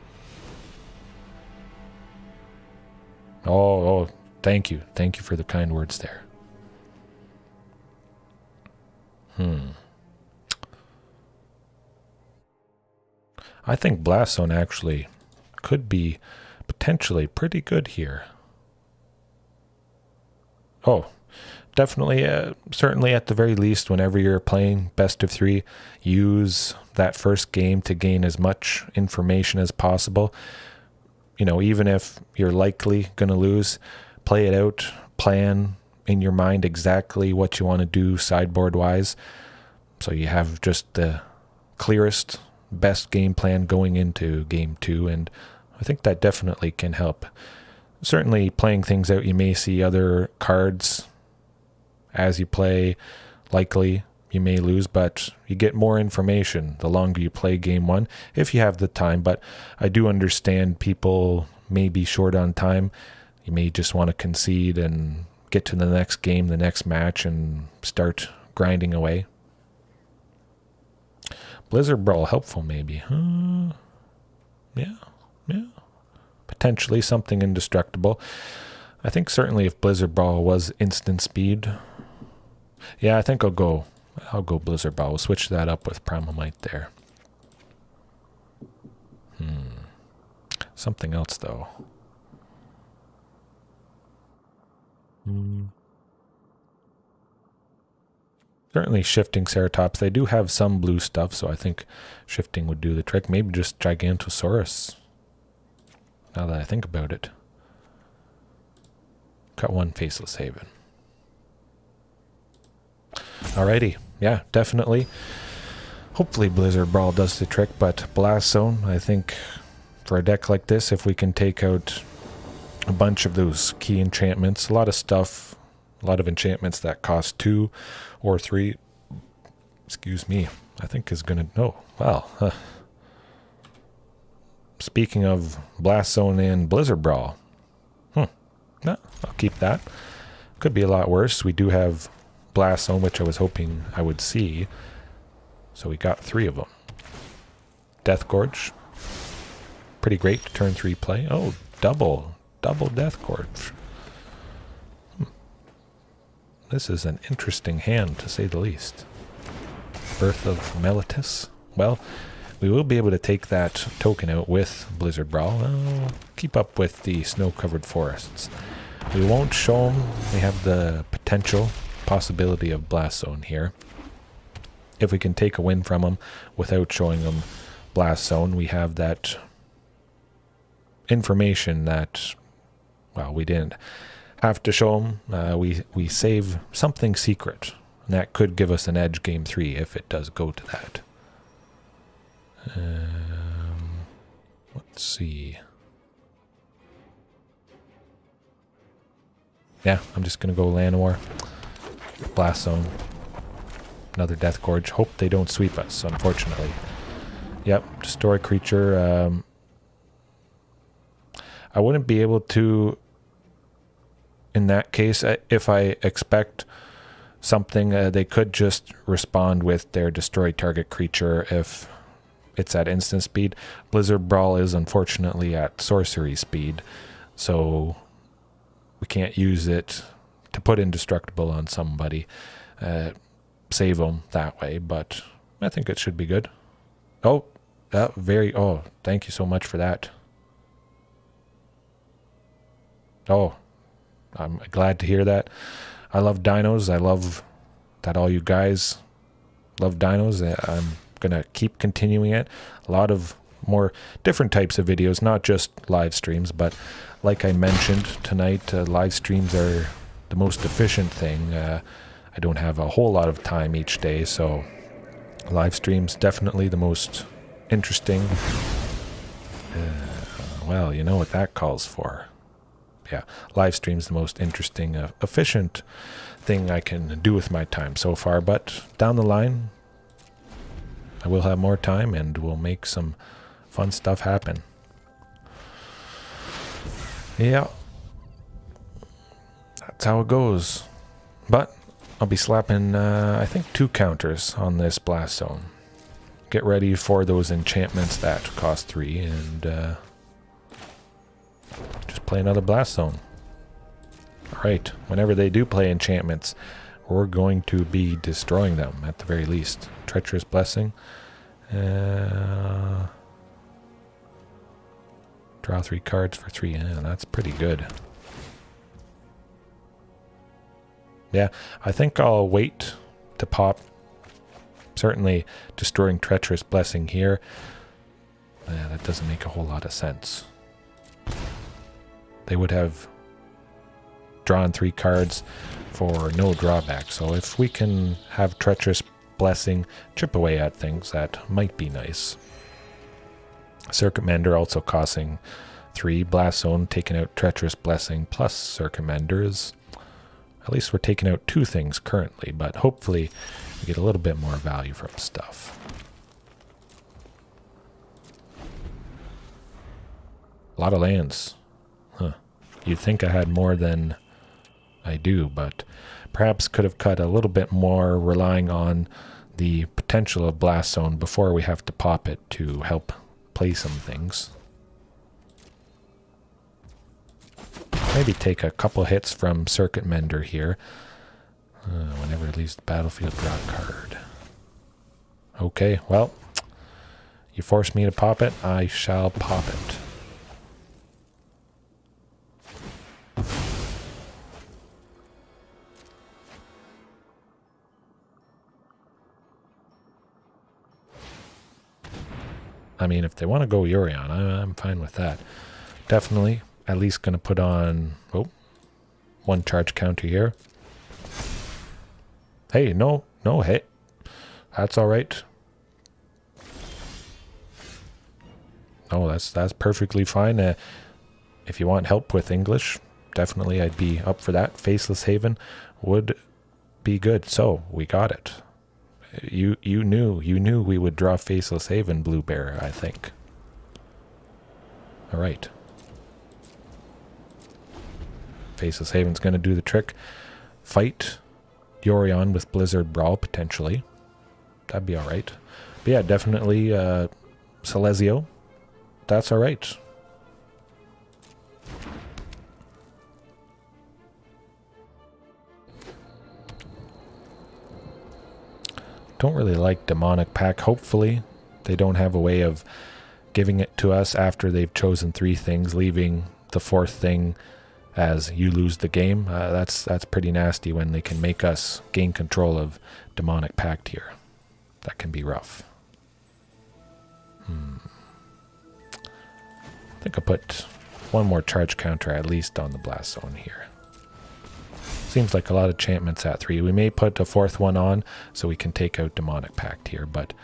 Oh, thank you. Thank you for the kind words there. I think Blast Zone actually could be potentially pretty good here. Oh, definitely, certainly at the very least, whenever you're playing best of 3, use that first game to gain as much information as possible. You know, even if you're likely going to lose, play it out, plan in your mind exactly what you want to do sideboard-wise, so you have just the clearest, best game plan going into game 2, and I think that definitely can help. Certainly playing things out, you may see other cards as you play. Likely you may lose, but you get more information the longer you play game 1, if you have the time. But I do understand people may be short on time. You may just want to concede and get to the next game, the next match, and start grinding away. Blizzard Brawl helpful maybe. Yeah. Potentially something indestructible. I think certainly if Blizzard Brawl was instant speed. Yeah, I think I'll go Blizzard Brawl. We'll switch that up with Primal Might there. Something else though. Certainly Shifting Ceratops. They do have some blue stuff, so I think Shifting would do the trick. Maybe just Gigantosaurus, now that I think about it. Cut one Faceless Haven. Alrighty. Yeah, definitely. Hopefully Blizzard Brawl does the trick, but Blast Zone, I think for a deck like this, if we can take out a bunch of those key enchantments, a lot of stuff, a lot of enchantments that cost 2 or 3, excuse me, I think is going to, oh, well. Speaking of Blast Zone and Blizzard Brawl, no, I'll keep that. Could be a lot worse. We do have Blast Zone, which I was hoping I would see. So we got 3 of them. Deathgorge. Pretty great turn 3 play. Oh, double Deathgorge. This is an interesting hand, to say the least. Birth of Melitus. Well, we will be able to take that token out with Blizzard Brawl. Keep up with the snow-covered forests. We won't show them. We have the possibility of Blast Zone here. If we can take a win from them without showing them Blast Zone, we have that information that, well, we didn't have to show them. We save something secret, and that could give us an edge game 3 if it does go to that. Let's see. Yeah, I'm just going to go Llanowar. Blast Zone. Another Deathgorge. Hope they don't sweep us, unfortunately. Yep, destroy creature. I wouldn't be able to, in that case, if I expect something, they could just respond with their destroy target creature if it's at instant speed. Blizzard Brawl is unfortunately at sorcery speed, so we can't use it to put indestructible on somebody, save them that way, but I think it should be good. Oh, thank you so much for that. Oh, I'm glad to hear that. I love dinos. I love that all you guys love dinos. I'm going to keep continuing it. A lot of more different types of videos, not just live streams, but like I mentioned tonight, live streams are the most efficient thing. I don't have a whole lot of time each day, so live streams definitely the most interesting. Well, you know what that calls for. Yeah, live stream's the most interesting, efficient thing I can do with my time so far, but down the line, I will have more time and we'll make some fun stuff happen. Yeah, that's how it goes. But I'll be slapping, I think, 2 counters on this Blast Zone. Get ready for those enchantments that cost 3, and just play another Blast Zone. Alright, whenever they do play enchantments, we're going to be destroying them at the very least. Treacherous Blessing. Draw 3 cards for 3. Yeah, that's pretty good. Yeah, I think I'll wait to pop. Certainly destroying Treacherous Blessing here. Yeah, that doesn't make a whole lot of sense. They would have drawn 3 cards for no drawback. So if we can have Treacherous Blessing chip away at things, that might be nice. Circuit Mender also costing 3. Blast Zone taking out Treacherous Blessing plus Circuit Menders. At least we're taking out 2 things currently, but hopefully we get a little bit more value from stuff. A lot of lands. Huh. You'd think I had more than I do, but perhaps could have cut a little bit more, relying on the potential of Blast Zone before we have to pop it to help play some things. Maybe take a couple hits from Circuit Mender here. Whenever it leaves the battlefield, draw a card. Okay, well, you forced me to pop it. I shall pop it. I mean, if they want to go Yorion, I'm fine with that. Definitely. At least going to put on 1 charge counter here. Hey, no, hey. That's all right. Oh, that's perfectly fine. If you want help with English, definitely I'd be up for that. Faceless Haven would be good. So, we got it. You knew we would draw Faceless Haven, Blue Bear, I think. All right. Faceless Haven's going to do the trick. Fight Yorion with Blizzard Brawl, potentially. That'd be alright. But yeah, definitely Silesia. That's alright. Don't really like Demonic Pack. Hopefully they don't have a way of giving it to us after they've chosen 3 things, leaving the 4th thing as you lose the game. That's pretty nasty when they can make us gain control of Demonic Pact here. That can be rough. I think I'll put one more charge counter at least on the Blast Zone here. Seems like a lot of enchantments at 3. We may put a 4th one on so we can take out Demonic Pact here, but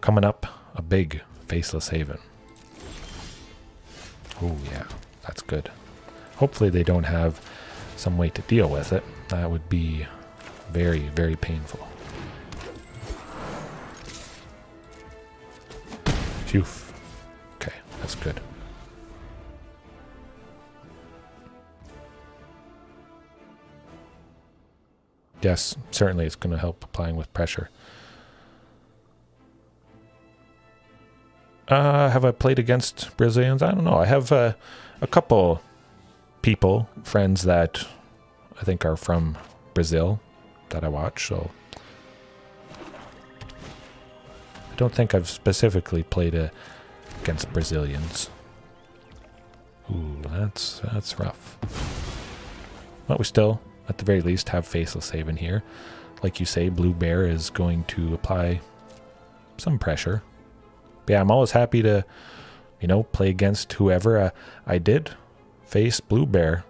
coming up, a big Faceless Haven. Oh yeah, that's good. Hopefully they don't have some way to deal with it. That would be very, very painful. Phew. Okay, that's good. Yes, certainly it's going to help applying with pressure. Have I played against Brazilians? I don't know. I have a couple people, friends that I think are from Brazil that I watch, so I don't think I've specifically played against Brazilians. Ooh, that's rough. But we still, at the very least, have Faceless Haven here. Like you say, Blue Bear is going to apply some pressure. But yeah, I'm always happy to, play against whoever. I did face Blue Bear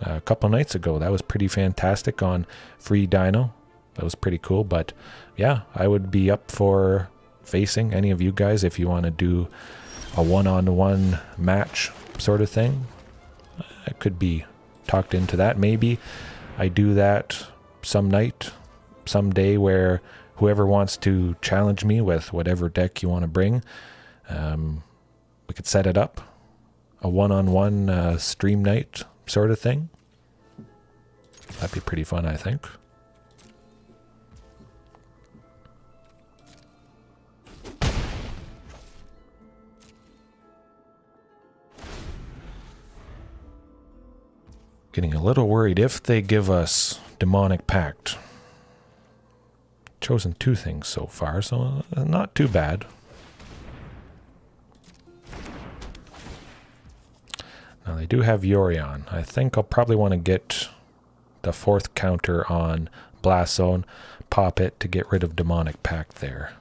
a couple nights ago. That was pretty fantastic on free Dino. That was pretty cool. But yeah, I would be up for facing any of you guys if you want to do a one-on-one match sort of thing. I could be talked into that. Maybe I do that some night, someday, where whoever wants to challenge me with whatever deck you want to bring, we could set it up. A one-on-one stream night sort of thing. That'd be pretty fun, I think. Getting a little worried if they give us Demonic Pact. Chosen 2 things so far, so not too bad. Now they do have Yorion. I think I'll probably want to get the 4th counter on Blast Zone, pop it to get rid of Demonic Pact there.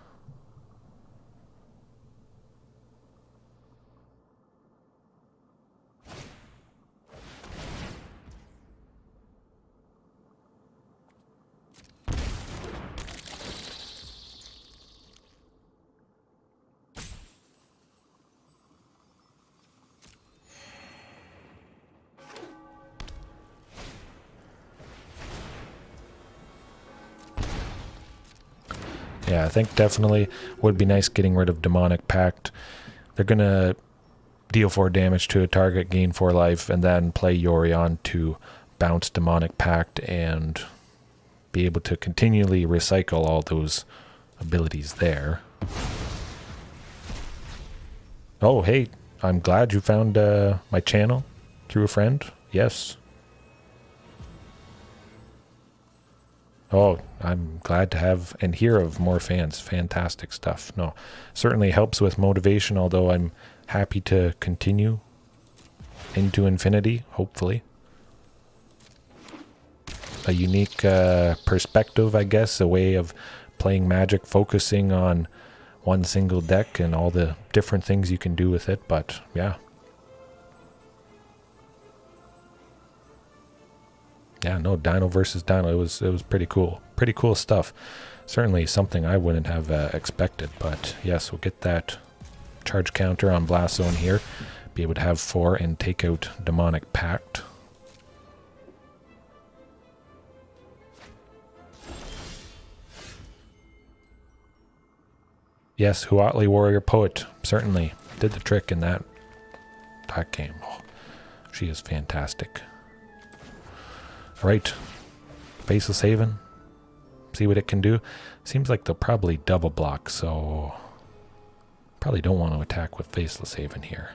Yeah, I think definitely would be nice getting rid of Demonic Pact. They're going to deal 4 damage to a target, gain 4 life, and then play Yorion to bounce Demonic Pact and be able to continually recycle all those abilities there. Oh, hey, I'm glad you found my channel through a friend. Yes. Oh, I'm glad to have and hear of more fans. Fantastic stuff. No, certainly helps with motivation, although I'm happy to continue into infinity, hopefully. A unique perspective, I guess, a way of playing Magic, focusing on one single deck and all the different things you can do with it, but yeah. Yeah, no, Dino versus Dino, it was pretty cool. Pretty cool stuff. Certainly something I wouldn't have expected, but yes, we'll get that charge counter on Blast Zone here. Be able to have 4 and take out Demonic Pact. Yes, Huatli Warrior Poet certainly did the trick in that game. Oh, she is fantastic. Right, Faceless Haven, see what it can do. Seems like they'll probably double block, so probably don't want to attack with Faceless Haven here.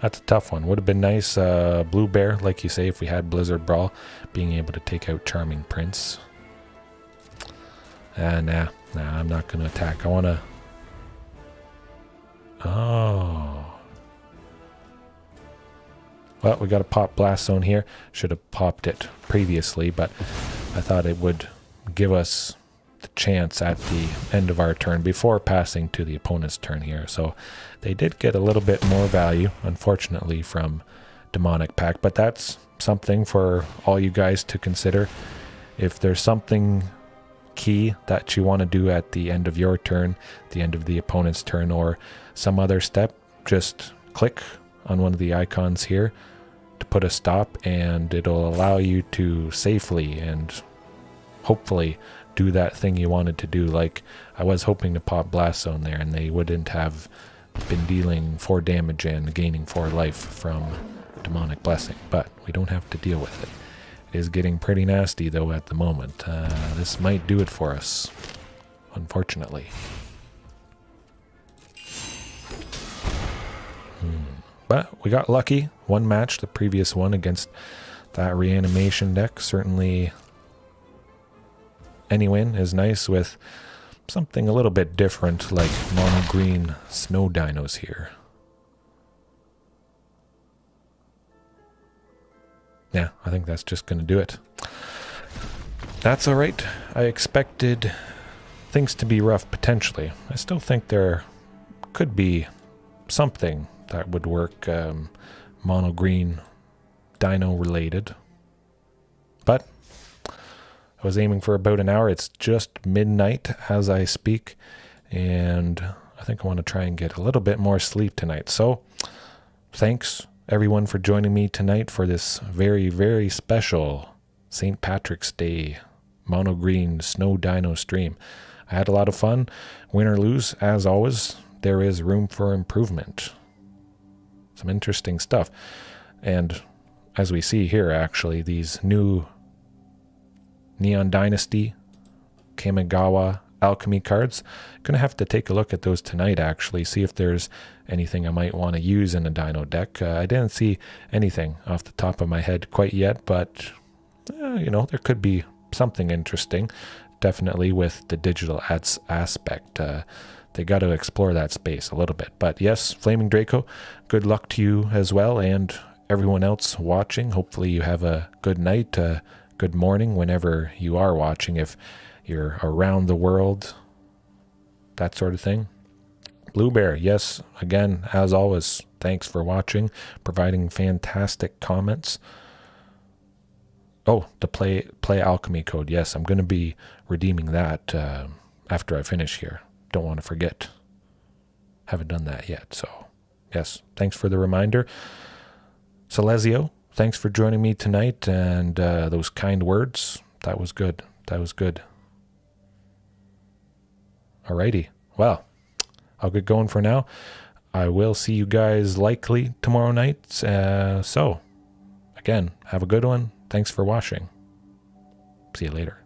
That's a tough one. Would have been nice, Blue Bear, like you say, if we had Blizzard Brawl, being able to take out Charming Prince. Nah, I'm not going to attack. I want to... Oh... Well, we got a pop Blast Zone here. Should have popped it previously, but I thought it would give us the chance at the end of our turn before passing to the opponent's turn here. So they did get a little bit more value, unfortunately, from Demonic Pact, but that's something for all you guys to consider. If there's something key that you want to do at the end of your turn, the end of the opponent's turn, or some other step, just click on one of the icons here to put a stop, and it'll allow you to safely and hopefully do that thing you wanted to do. Like I was hoping to pop Blast Zone there, and they wouldn't have been dealing 4 damage and gaining 4 life from Demonic Blessing, but we don't have to deal with it. It is getting pretty nasty though at the moment. This might do it for us, unfortunately. But we got lucky. One match, the previous one, against that reanimation deck. Certainly any win is nice with something a little bit different, like Mono Green Snow Dinos here. Yeah, I think that's just going to do it. That's alright. I expected things to be rough potentially. I still think there could be something that would work Mono Green Dino related. But I was aiming for about an hour. It's just midnight as I speak, and I think I want to try and get a little bit more sleep tonight. So thanks everyone for joining me tonight for this very, very special St. Patrick's Day Mono Green Snow Dino stream. I had a lot of fun. Win or lose, as always, there is room for improvement. Some interesting stuff. And as we see here, actually, these new Neon Dynasty, Kamigawa Alchemy cards. Gonna have to take a look at those tonight, actually, see if there's anything I might want to use in a Dino deck. I didn't see anything off the top of my head quite yet, but you know, there could be something interesting. Definitely with the digital ads aspect. They got to explore that space a little bit. But yes, Flaming Draco, good luck to you as well, and everyone else watching. Hopefully you have a good night, good morning whenever you are watching, if you're around the world, that sort of thing. Blue Bear, yes, again, as always, thanks for watching, providing fantastic comments. Oh, the play alchemy code. Yes, I'm going to be redeeming that after I finish here. Don't want to forget. Haven't done that yet, so yes, thanks for the reminder. Celesio, thanks for joining me tonight, and those kind words. That was good. That was good. Alrighty. Well, I'll get going for now. I will see you guys likely tomorrow night. So, again, have a good one. Thanks for watching. See you later.